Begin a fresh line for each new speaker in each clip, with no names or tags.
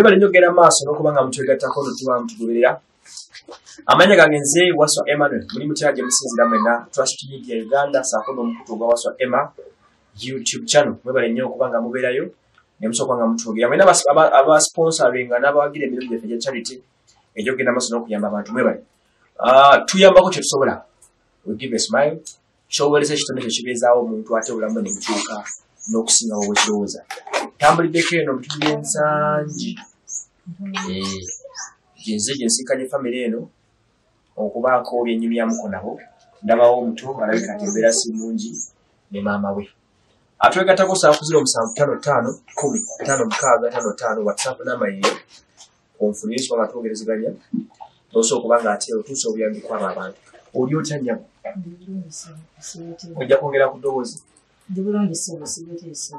mwebale nnyo genda maaso n'okubanga mutwegattako n'otuba mutugoberera. Amanya gange nze Waswa Emmanuel muli mutera gye musinzira mwena Trust Media Uganda saako n'omukutu gwa Waswa Emma YouTube channel. Mwebale nnyo okubanga mubeerayo ne musooka nga mutwogera. Mwena abasponsoringa n'abawagira emirimu gyaffe gya charity egy'okugenda maaso n'okuyamba abantu mwebale. Tuyambako kye tusobola. We give a smile. Ky'oweereza ekitone kyekibeezaawo omuntu ate obulamu ne bukyuka n'okusingawo bwekirowooza. Tambuliddeko eno mu bitundu by'ensangi. Genze gyensinkanye famire eno okubaako byenyumyamuko nabo. Ndabawo omuto alabika ati embeera si nnungi ne maama we. Atwegattako 0755105655 WhatsApp namba yeyo. Onfuniswa nga twogerezeganya. Osobola okuba ng'ate otuusa obuyambi kwabo abantu. Oli otya nnyabo? Ojja kwongera ku ddoboozi?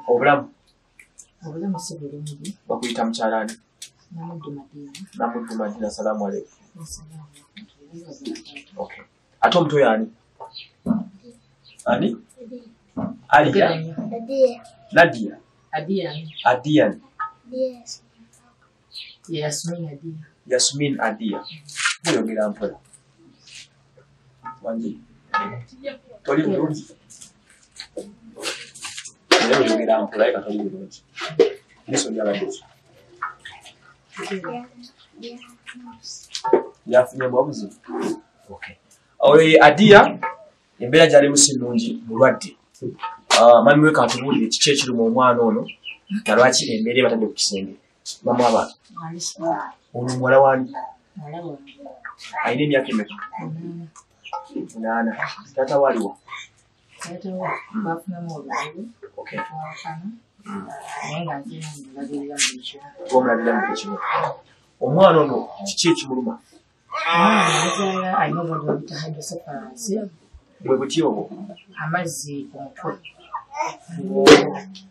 Obulamu?
Obulamu si bulungi.
Bakuyita mukyalaani? Namuddu Madina. Salaamu alaikum. Okay. Ate omuto y'ani? Ani? Aliya? Nadia? Adiyan? Yasmin Adiya. Muyogera mpola. Wanji. Toli bulungi. Era muyogera mpola eka toli bulungi. Niso lyabadde. Yafunye bwabuzi. Okay. Adiya embeera gyali musi nnungi mulwadde. Mami we katubuulire kiki ekiri mu omwana ono na lwaki embeera batadde ku kisenge. Mama abantu. Ono muwala wani? Alina emyaka emeka? 8. Taata waliwo? Okay. Omulabira mu kimu. Omwana ono kiki ekimuluma? Bwe buti obwo?
Amazzi ku mutwe.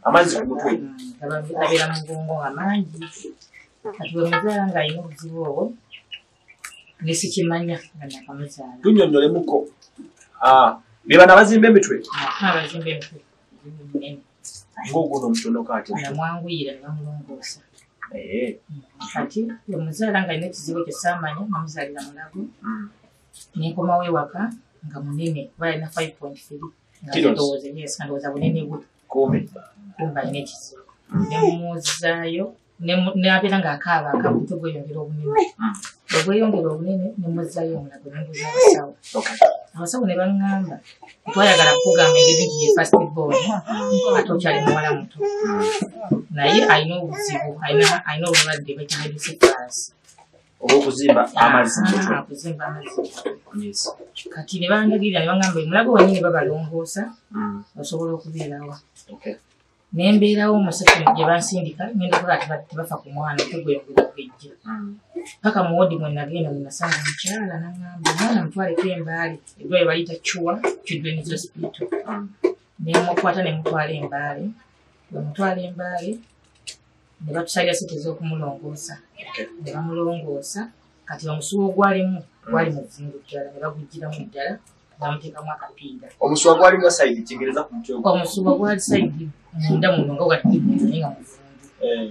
Amazzi ku mutwe?
Abeera mu bwongo nga mangi. Kati bwe muzaala ng'alina obuzibu obwo ne sikimanya nga nakamuzaala.
Tunnyonnyolemuko. Be bano abazimba emitwe?
Abazimba emitwe minene.
Ng'ogwo omutonoka ate?
Namwanguyira ne bamulongoosa. Kati bwe muzaala ng'alina ekizibu ekyo saamanya namuzaalira Mulago. Ne nkomawo ewaka nga munene kuba alina 5.3. Ndowooza bunene bwe. Kumbe alina ekizibu. Ne mumuzaayo n'abeera ng'akaaba akabutto bweyongera obunene. Bwe bweyongera obunene ne muzaayo Mulago ne mbuuza abasawo. Abasawo ne baŋŋamba twayagala kukugamba engeri nti ye first born ate okyali muwala muto. Naye alina obuzibu, alina obulwadde bw'ekiyina encephalitis.
Obw'okuzimba amazzi mu mutwe.
Okuzimba amazzi. Kati ne bangagirira ne baŋŋamba Mulago wennyini babalongoosa osobola okubeerawo. Ne mbeerawo omuseko gye bansindika ngenda okuba ati tebafa ku mwana tegweyongera okujja. Paka mu wodi mwe nagenda mwe nasanga mukyala n'aŋŋamba omwana mutwaleko Embaale eddwaliro baliyita Children's Hospital. Ne mukwata ne mutwala Embaale. Bwe mutwala Embaale ne batusalira ssente ez'okumulongoosa. Ne bamulongoosa kati omusuwa ogwalimu gwali mu vundu ddala ne bagugiramu ddala bamuteekamu akapiira.
Omusuwa gwali nga sayidi Kingereza ku mutwe?
Omusuwa gwali sayidi munda muno nga gatudde naye nga muvundu.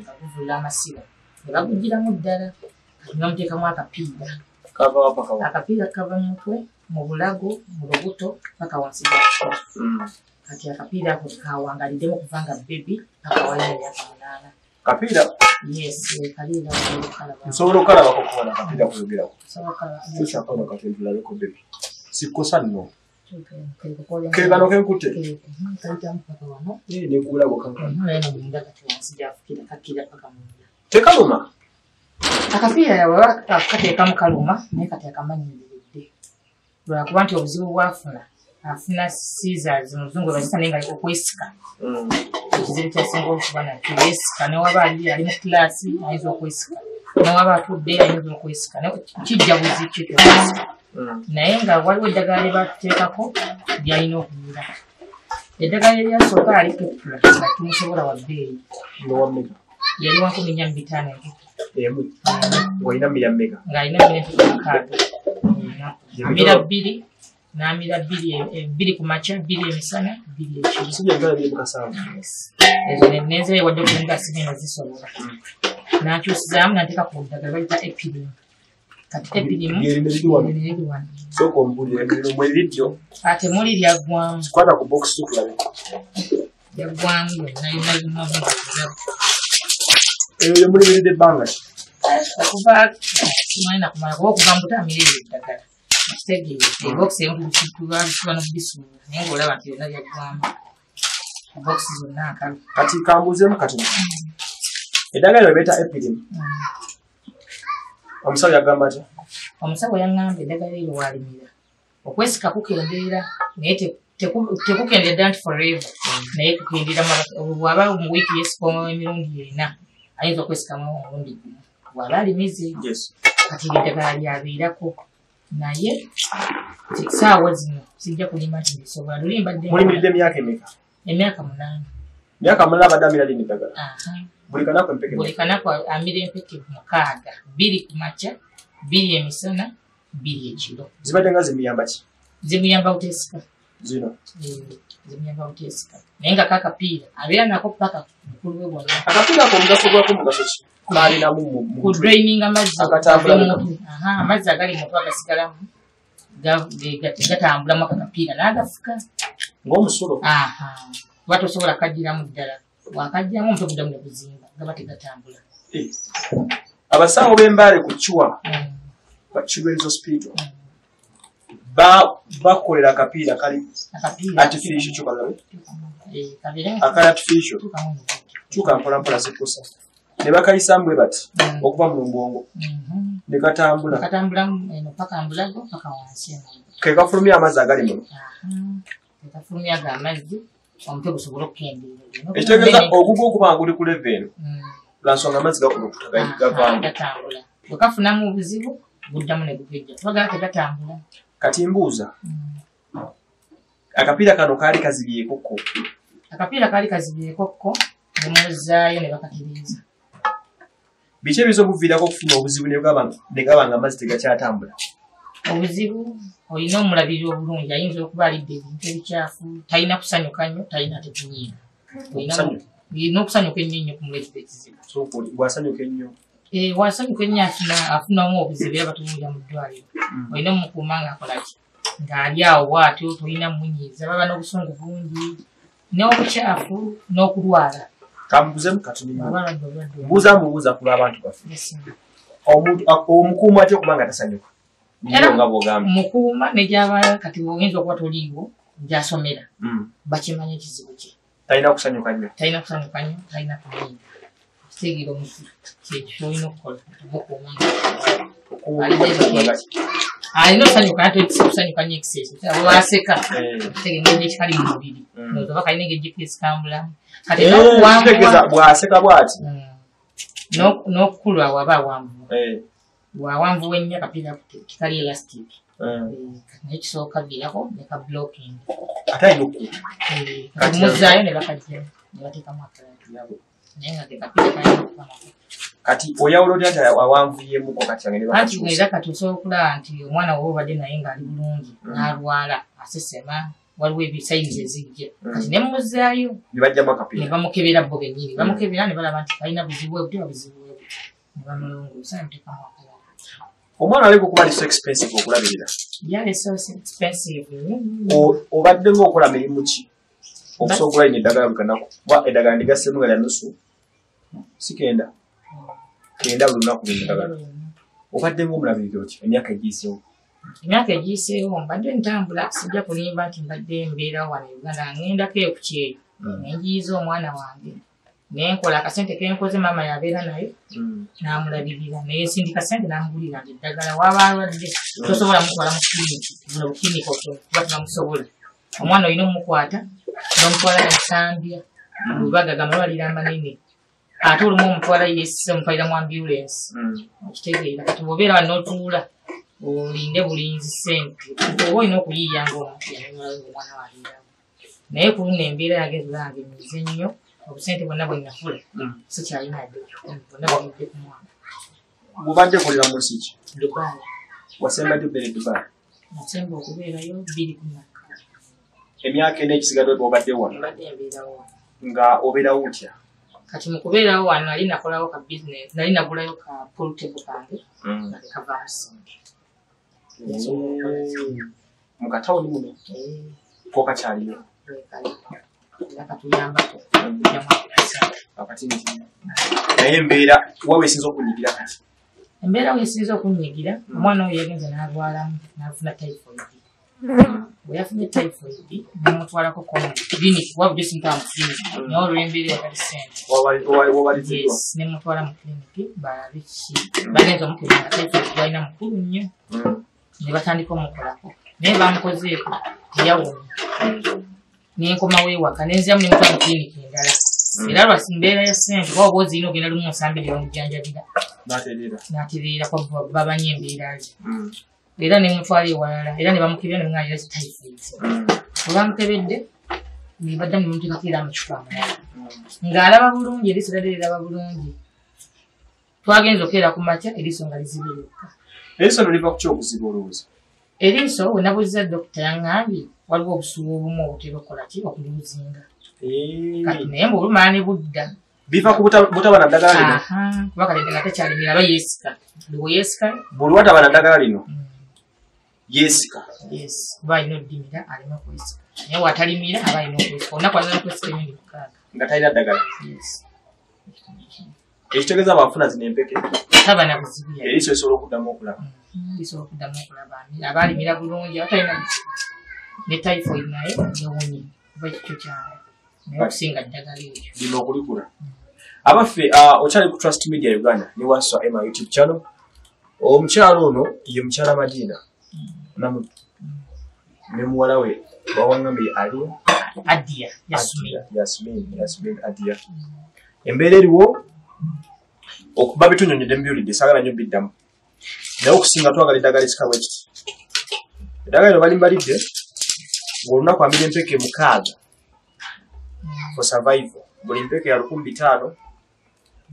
Gavuvula amasiba. Ne bagugiramu ddala ne bamuteekamu akapiira. Akapiira kava mu mutwe, mu bulago, mu lubuto paka wansi wa kikola. Kati akapiira ako kawangaliddemu okuva nga bebi paka walina emyaka 8. Kapiira? Yes, kaliina okukalaba.
Nsobola okalabako kubona akapiira kuyogerako? Tukyakona kati ntulabeko bebi. Sikosa nno. Kegano kenkutte? Nekubulabo tekaluma?
Akapiira yawe kateekamu kaluma naye kati akamanyiridde. Lwakuba nti obuzibu bwafuna afuna scissors mu Luzungu bazita naye nga okwesika. Ekizibu kyasinga okuba nakyo yeesika newaba ali mu kilaasi ayinza okwesika. Newaba atudde ayinza okwesika. Kijja buzi kyo naye nga waliwo eddagala lye batuteekako lyalina okumira. Eddagala eryasooka ali Kepra nga tumusobola wa bbeeyi. Yali 150
emu. Walina mmira mmeka?
Ng'alina mmira 6. Amira 2 n'amira 2 ku makya 2 emisana 2 ekiro.
Sijja ddala bye mukasaamu.
Ezo nenzeeyo wadde okulinga sibino zisobola. n'akyusizaamu n'ateeka ku ddagala bayita epidem. Kati epidem
lyeri wano. Sooka ombulire ebiriro mwe liddyo.
Ate muli lyaggwamu.
Kwata ku box tukulabe.
Lyaggwamu yonna yonna
eyo mulibiridde ebbanga ki?
Okuva simanyi nakumala kuba okuva mbutamirira eddagala. Kitegeeza ebokisi emu tuba n'okubisuula naye ng'olaba nti yonna lyaggwamu. Bokisi zonna nkalu.
Kati kambuuzeemu katono. Eddagala lyo beeta epidem. Omusawo yagamba atya?
Omusawo yaŋŋamba eddagala eryo waalimira. Okwesika kukendeera naye tekukendeera ddala nti forever. Naye kukendeera bw'aba mu wiiki yeesikamu emirundi 4 ayinza okwesikamu omulundi gumu. Bw'aba alimize kati eddagala lyabeerako. Naye saawa zino sijja kulimba nti ndisobola.
Mulimiridde emyaka emeka?
Emyaka 8.
Myaka 8 abadde amira lino eddagala? Buli kanaku empeke?
Buli kanaku amira empeke 6, 2 ku makya, 2 emisana, 2 ekiro.
Zibadde nga zimuyamba ki?
Zimuyamba buteesika.
Zino?
Zimuyamba buteesika. Naye nga kakapiira abeera nako paka mukulu we bwonna.
Akapiira ako mugaso gwako mugaso ki? Kaalinamu
ku draining amazzi amazzi agali mutwe agasigalamu gatambulamu akakapiira n'agafuka
ng'omusulo.
Kuba tosobola kagiramu ddala. Wakagiramu omutwe guddamu ne guzimba gaba tegatambula.
Abasawo b'embaale ku Chwa Children's Hospital bakolera akapiira kali artificial kyokalabe akali artificial kyuka mpolampola zikusa ne bakayisamu bwe bati okuva mu mbongo ne katambula
paka mbulago paka wansi
ke kafulumya amazzi agali muno
kafulumya amazzi omutwe gusobola okukendeera
ekitegeeza ogugu okuba nguli ku level eno lwa nsonga amazzi gakulukuta gavaamu
gatambula bwe kafunamu obuzibu buddamu ne gugejja twagala tegatambula.
Kati mbuuza akapiira kano kaali kazibyekokko?
Akapiira kaali kazibyekokko ne muzaayo ne bakakiriza.
Biki ebiza obuviirako okufuna obuzibu ne gaba nga amazzi tegakyatambula?
Obuzibu olina omulabiri obulungi ayinza okuba alidde ebintu ebikyafu talina kusanyuka nnyo talina tekunyiiga. Olina okusanyuka ennyo nnyo kumuleetera ekizibu.
Bw'asanyuka ennyo?
Wasanyuka ennyo afunamu obuzibu era batumulira mu ddwaliro. Olina omukuuma ng'akolaki ng'ali awo bw'atyo tolina munyiiza baba n'obusungu bungi n'obukyafu n'okulwala.
Kambuuzemu katono mbuuza ku lw'abantu baffe. Omukuuma atya okuba nga tasanyuka? Nga bw'ogamba
mukuuma ne gy'aba kati oyinza okuba toliiwo gy'asomera bakimanya ekizibu kye.
Talina kusanyuka nnyo? Talina
kusanyuka nnyo talina kunyiiga. Kitegeera omuntu kyekyo olina okukola mukuuma alina okusanyuka ate kusanyuka nnyo ekiseera abo baseka kitegeera engeri ekikali mu mubiri oba kalina engeri gyekyesikambulamu kati
bw'aseka bw'ati
n'okukulwa waba bwawanvuwa ennyo akapiira kikali elastic naye kisooka viirako ne ka blocking
ate alina
okumuzaayo ne bakajja ne bateekamu akalatu naye nga kekapiira kalina okukamako.
Kati oyawula otya nti awanvuyemuko kati
anti era kati osobola okulaba nti omwana woba obadde naye ng'ali bulungi n'alwala asesema waliwo ebisayizi ezijja kati ne mumuzaayo ne bamukebera bo bennyini bamukebera ne balaba nti kalina buzibu bwe buti babuzibu bwe buti ne bamulongoosa ne muteekamu akalala.
Omwana aleka okuba ali so expensive okulabirira?
Yali so expensive.
Obadde ng'okola mirimu ki okusobola ino eddagala buli kanaku kuba eddagala ndigassemu nga lya nusu si kenda buli lunaku lw'eddagala obadde ng'omulabirira otya emyaka egiyiseewo?
Emyaka egiyiseewo mbadde ntambula sijja kulimba nti mbadde mbeerawo wano e Uganda ng'endako eyo ku kyeyo nenjiyiza omwana wange nenkola akasente kenkoze maama yabeera naye n'amulabirira naye sindika sente n'amugulira nti eddagala waba alwadde tosobola mutwala mu kiliniki buno bukiliniki okyo kuba tunamusobola omwana olina omukwata n'omutwala Nsambya Lubagaga amalwaliro amanene ate olumu omutwala yesise omutwalira mu ambulance okitegeera kati bw'obeera wano n'otuula olinde bulinzi sente oba olina okuyiiya ng'omuntu omwana waliirawo naye ku luno embeera yagenze lange mize nnyo obusente bwonna bwe nafula sikyalina yadde bwonna bwemudde ku mwana.
Bw'obadde kolera mu nsi ki?
Dubai.
Wasembadde obeera e Dubai?
Nasemba okubeerayo 2
emyaka ena ekisigadde bw'obadde wano nga obeerawo otya?
kati mukubeerawo wano nali nakolawo ka business nali nagulayo ka pool table kange nga tekavaamu ssente
mukatawuni muno ko kakyaliyo
era katuyambako
naye embeera wawe esinza okunyigira kati
embeera weesinza okunyigira omwana oyo yagenze n'alwalamu n'afuna typhoid bwe yafunye typhoid nemutwalako clinic wabudde sintaa mu clinic naye olw'embeera yakali ssente nemutwala mu clinic balabe ki bagenza omukebera typhoid gwalina mukulu nnyo ne batandika omukolako naye bamukozeeko teyawona nenkomawo ewaka nenziramu nemutwala mu clinic endala era lwa mbeera ya ssente kuba oba ozirina ogenda lumu osambe lyomujjanjabira n'atereera babanye embeera ze era nemutwala ewalala era ne bamukebera ne bamwalira zi typhoid bwe bamukebedde ne baddamu ne bamuteekako era mu kifa amulala ng'alaba bulungi eriiso lyadde liraba bulungi twagenza okukeera ku makya eriiso nga lizibiruka
eriiso no liva ku kyokuziba olowooza
eriiso we nabuuziza dokita yaŋŋambye waliwo obusubu obumu obutera okukola ki okulibuzinga kati naye mbeolumala ne budda
biva ku butaba na ddagala lino
kuba kalede nga tekyalimira aba yeesika liwe yeesika
buli wataba na ddagala lino yeesika
kuba alina oddimira alina okwesika naye watalimira aba alina okwesika olunaku alina okwesika emirundi 6
nga talina ddagala ekitegeeza abafuna zino empeke
taba na buzibu
eriiso esobola okuddamu okulaba
lisobola okuddamu okulaba abaalimira bulungi abatalina buzibu ne typhoid naye yawonye kuba ekikyo kyawe naye okusinga ddagala ekyo
lino okulikula abaffe okyali ku Trust Media Uganda ne Wasswa Emma YouTube channel omukyalo ono ye mukyala Madina namu ne muwala we bawangambe aliyo
Adia
Yasmin Adia embeera eriwo okuba bitunyonyedde mbyulidde saagala nnyo biddamu naye okusinga twagala eddagala ekikawe ekiti eddagala lino balimbalidde ng'olunaku amira empeke 6 for survival buli mpeke ya 1500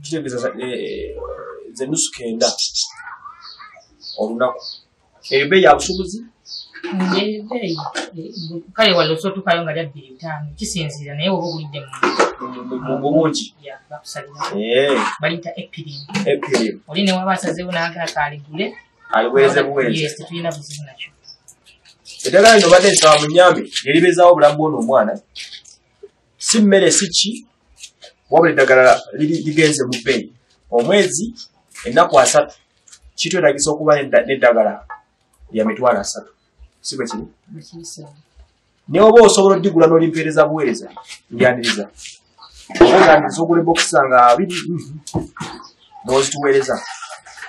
kitegeeza ze nusu 9 olunaku ebbeeyi ya busubuzi
kale wala osootukayo nga lya 2,500 kisinziira naye oba ogulidde
mu bungi
baliyita epirim oli ne waba asazeewo n'agaaka aligule
aliweereze buweereze
tetulina buzibu nakyo
eddagala lino badde nsaba mu nnyambe eribezaawo obulamu bw'ono omwana si mmere si ki wabula eddagala ligenze mu bbeeyi omwezi ennaku 3 kitwetagisa okuba n'eddagala lya mitwalo 3 si bwe kiri naye oba osobola oddigula n'olimpeereza buweereza ndyaniriza oba ngandiriza ogula ebokisa nga 2 n'ozituweereza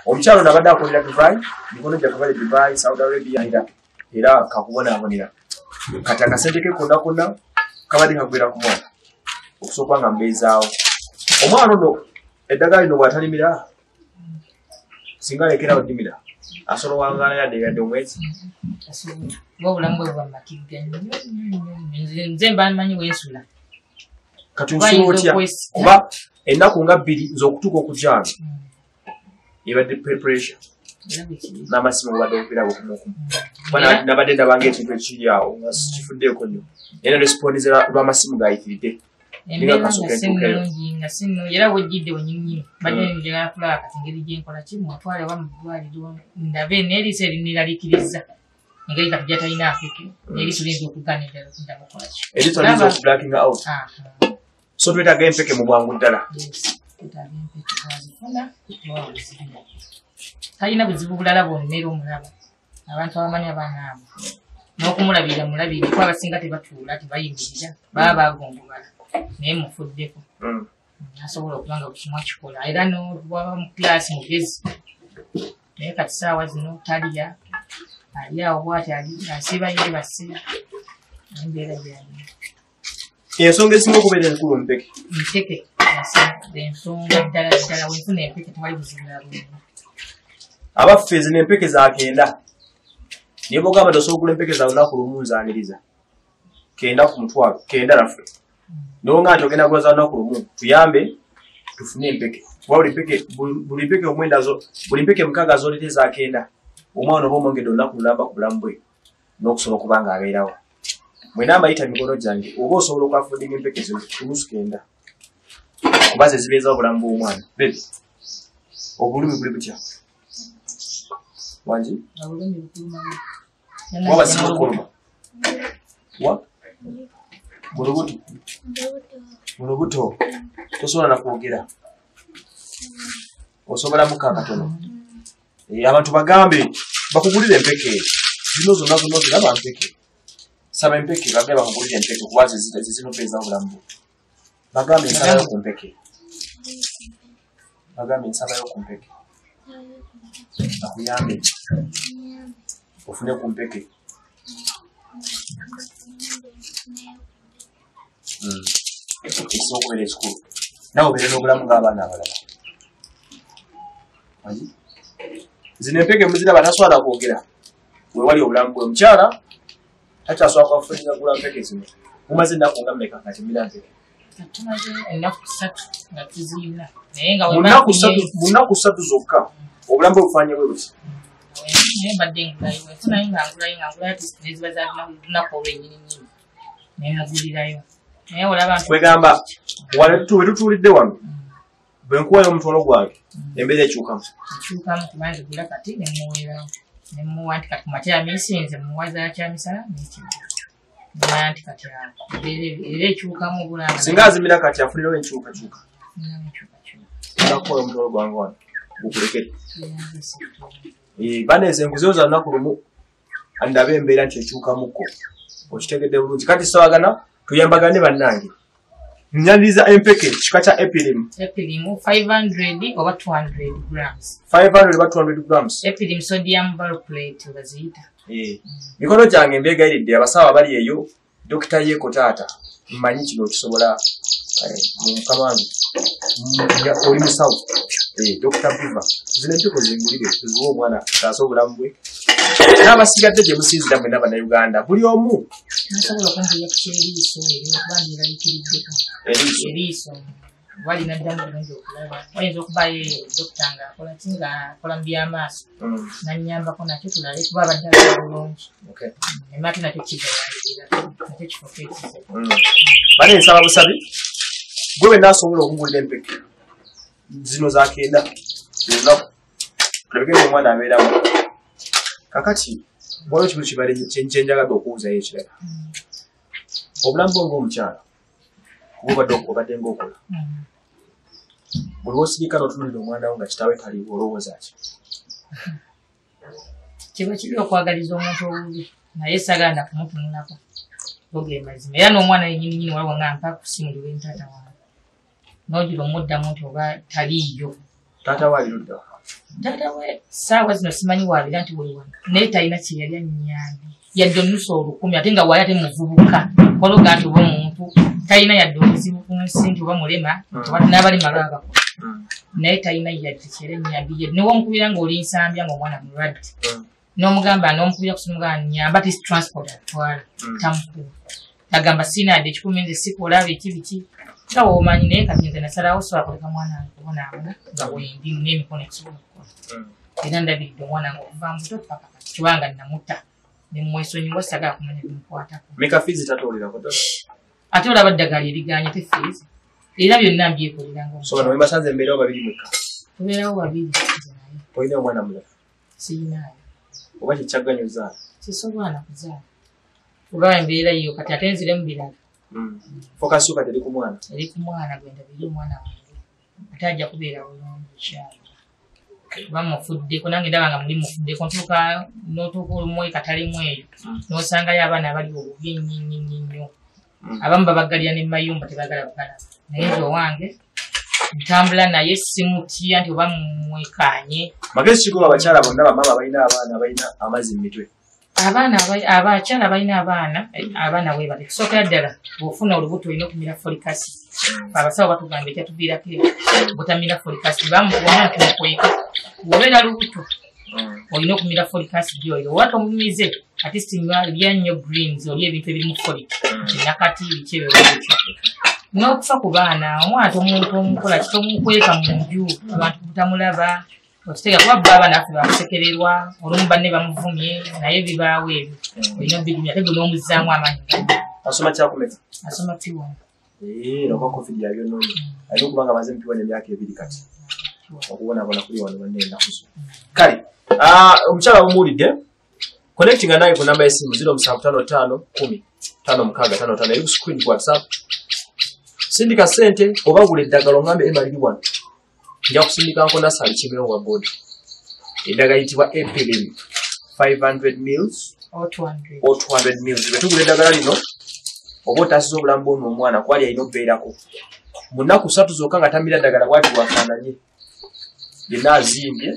omukyalo nabadde akolera Dubai mikono gyakabale Dubai Saudi Arabia era kakubonaabonera kati akasente ke konna konna kabadde kagwera ku mwana okusooka nga mbeezaawo omwana ono eddagala lino bw'atalimira singa alekera oddimira asobola wangala yadde omwezi
obulamu bwe buba matigga nze mba mmanyi wensula
kati nsula otya kuba ennaku nga 2 z'okutuuka okujaano ebadde pressure n'amasimu gabadde okupirabo kumukumu kuba nabadde ndabanga ekintu ekiri awo nga kifuddeeko nnyo naye respondi lw'amasimu gayitiridde
embeera nga sinungi era bwejjidde wenyini badde njagala kulaba kati engeri gyenkola ki mwatwale wa mu ddwaliro ndabe n'eriiso eriniraliikiriza engeri kati gyatalina afeke n'eriiso liyinza okugaana eddala okuddamu okukola ki
eriiso liyinza okublacking out so twetaaga empeke mu bwangu ddala
twetaaga empeke twazifuna tewa buzibu talina buzibu bulala bwonnera omulaba abantu abamanyi abaana abo n'okumulabirira mulabire kuba abasinga tebatuula tebayimirira baba bagombobala naye mufuddeko asobola okuba nga bukimu kikola era n'olwaba mu kilaasi mugezi naye kati saawa zino talya ali awo bwati asiba yeebase embeera gyalina
ensonga esinga okubeera enkulu mpeke
ensonga ddala ddala wenfuna empeke tewali buzibula bulungi
abaffe zino empeke zakenda niye bogamba tosobola okugula empeke za lunaku lumu nzaaniriza 9 ku mutwalo 9 naffe niwo nga nti ogenda kugula za lunaku lumu tuyambe tufune empeke kuba buli mpeke omwendazo buli mpeke 6 zolete zakenda omwana oba omwongedde olunaku lulamba ku bulamu bwe n'okusobola okuba nga abeerawo mwena amayita mikono gyange oba osobola okwafundinga empeke zino kulusu 9 kubaze zibeeza obulamu bw'omwana bebi obulumi buli butya wangi waba simukuluma wa mulubuto tosobola nakwogera osobola muka katono abantu bagambe bakugulire empeke zino zonna ziraba mpeke saba empeke bagambe bakugulire empeke kuba zinopeeza obulamu bagambe ensalayo ku mpeke bakuyambe ofune ku mpeke ekisobola okubeera ekikulu nawe obeere n'obulamu ng'abaana abalala zino empeke muziraba tasobola kwogera wewali obulamu bwe mukyala takyasobola kwafunira gula mpeke zino mumaze ennaku nga mmeka kati mira mpeke mu nnaku 3 zokka obulamu bwe bufanye bwe buti kwegamba we tutuulidde wano bwe nkuwayo omutono gwange embeera ekyukamu singa azimira kati afunirawo enkyukakyuka nakuwayo omutono gwange wano gukulekere baneeze enkuzeyo za lunaku lumu andaba embeera nti ekyukamukko okitegedde bulungi kati sawagana tuyambagane bannange nyaniriza empeke kika kya epilim
500 oba 200 grams
500 oba 200 grams
epilim sodium valproate baziyita
mikono gyange mbegayiridde abasawo abali eyo dokita yeeko taata mmanyi kino kisobola mukama wange oli musawo dokita biva zino empeko zingulire tuziwa omwana taasa obulamu bwe n'abasigadde gye musinzira mwenna bannayuganda buli omu
nasobola okumbuya kukyeriiso eriiso walina ddamu bulungi okulaba wayinza okubaayo dokita ng'akola ki ng'akola mu byamaaso nannyambako nakyo tulabe kuba abaddala bulungi emate nakyo kigaira nakyo kifo kekize
bane nsaba busabi gwe wenaasobola okugulira empeke zino zakenda lunaku tulabegere omwana abeeramu kakati waliwo kimu kibale kyenjagadde okuwuzayo ekirala obulamu bwo ng'omukyala kuba obadde ng'okola buli wosirika n'otunulira omwana wo nga kitaawe taliwo olowooza ki
kiba kiri okwagaliza omuntu obubi naye saganda kumutunulako bogere mazima era n'omwana yenyininyini waliwo nga mpa kusimulirwa entaata wange n'ogira omuddamu nti oba taliiyo
taata waalirudda
taata we saawa zino simanyi waabira nti wewana naye talina kyeyali annyambi yadde onusa olukumi ate nga waali ate muvubuka kologa nti oba omuntu talina yadde obuzibu ku nsi nti oba mulema n'abalema lwabakola naye talina yadde kyera ennyambi ye newomukubira ng'oli nsambya ng'omwana mulwadde n'omugamba n'omukubira kusimugaa nyamba ti transport atwala tamukulu agamba sina yadde ekikumi nze sikola biki biki nga womanyi naye kati nze nasalawo sobola kuleka mwana wange kubonaabona nga wendi n'emikono ekisobola okukola era ndabiridde omwana nga okuva muto paka kati kubanga namutta nemwesonyiwa sagala kumanya bimukwatako
meka fiizi tatoolirako
ate olaba ddagala eriganya te fiizi era byonna mbyekoleranga
so bano webasanze embeerawo babiri mwekka
tubeerawo babiri
olina omwana mulala
siyinaayo
oba kyekyaganyuzaala
sisobola na kuzaala kuba embeera yiyo kati ate nziremu birala
fokasi kati eri ku mwana
gwenda biri omwana wange ate ajja kubeera bulungi kyalo kuba mufuddeko nange ndaba nga muli mufuddeko n'otuuka olumu ekatalemu eyo n'osangayo abaana abali obubi ennyo abamu babagalira ne mayumba tebagala bugalaba naye nze owange ntambula naye simutya nti oba mwekaanye
magezi kigoba abakyala bonna bamama balina abaana balina amazzi mu mitwe abakyala balina abaana webale kusookera ddala bw'ofuna olubuto olina okumira folikasi abasawo batugamba ekyatuviirako butamira folikasi bamukuwamu tumukweka bw'obeera lubuto olina okumira folikasi gyoyo oba tomumize ate lya nnyo greens oli ebintu ebirimu folik nakati biki ebyewekyo n'okufa ku baana omwana tomukola kitomukweka mu nju abantu butamulaba okitega kuba baba naffe bakusekererwa olumu banne bamuvumye naye bibaawo ebyo olina obigumya ate gwe n'omuzzaamu amaanyi asoma kyakumeka
asoma piwani
Loko covid yabyo nonye. Aliko kubanga baze mpiwa n'emyaka 2 kati. Okubona kuli wano banne nakuzo. Kale, omukyala omulidde connecting naye ku namba y'essimu 0755 10 5655 eri ku screen ku WhatsApp. Sindika sente oba gula eddagala ongambe emaliri wano. Nja kusindika nko nasali kimiro wa board. Eddagala yitibwa Epilim 500 mils or 200 mils. Betugula eddagala lino oba otasiza obulamu bw'ono omwana kwali alina okubeerako. Mu nnaku 3 zokka nga tamira eddagala bw'ati bwafaananye. Yenna azimbye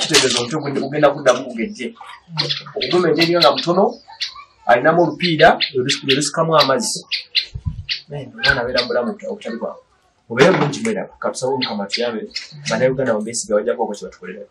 kitegeeza omuti ogenda kuddamu gugejje. Okugumenti nga mutono alinamu olupiira lusikamu amazzi. Omwana abeera mulamu obutali bwawe. Obeera bulungi mweraba katusabe Omukama tuyabe bannayuganda mu beesiga bajjako oko kye batukolera.